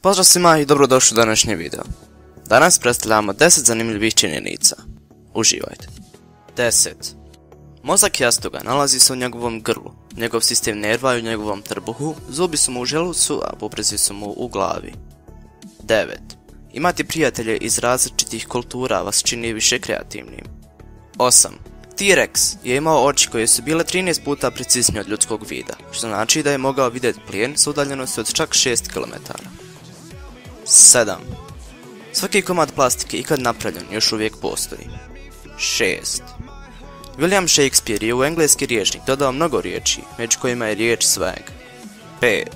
Pozdrav svima i dobrodošli u današnji video. Danas predstavljamo 10 zanimljivih činjenica. Uživajte. 10. Mozak jastoga nalazi se u njegovom grlu, njegov sistem nerva je u njegovom trbuhu, zubi su mu u želucu, a bubrezi su mu u glavi. 9. Imati prijatelje iz različitih kultura vas čini više kreativnim. 8. T-Rex je imao oči koje su bile 13 puta preciznije od ljudskog vida, što znači da je mogao vidjeti plijen s udaljenosti od čak 6 km. 7. Svaki komad plastike ikad napravljen još uvijek postoji. 6. William Shakespeare je u engleski rječnik dodao mnogo riječi, među kojima je riječ swag. 5.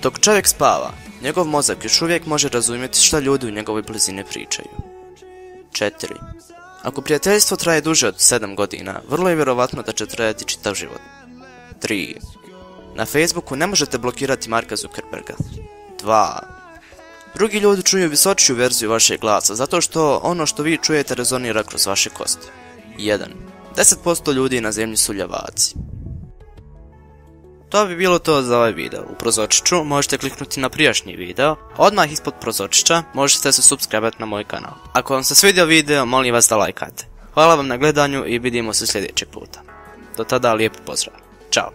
Dok čovjek spava, njegov mozak još uvijek može razumjeti šta ljudi u njegovoj blizini pričaju. 4. Ako prijateljstvo traje duže od 7 godina, vrlo je vjerovatno da će trajati čitav život. 3. Na Facebooku ne možete blokirati Marka Zuckerberga. 2. Drugi ljudi čuju visočiju verziju vašeg glasa zato što ono što vi čujete rezonira kroz vaše kosti. 1. 10% ljudi na zemlji su ljavaci. To bi bilo to za ovaj video. U prozorčiću možete kliknuti na prijašnji video, odmah ispod prozorčića možete se subscribe-ati na moj kanal. Ako vam se svidio video, molim vas da lajkate. Hvala vam na gledanju i vidimo se sljedeći puta. Do tada lijep pozdrav. Ćao.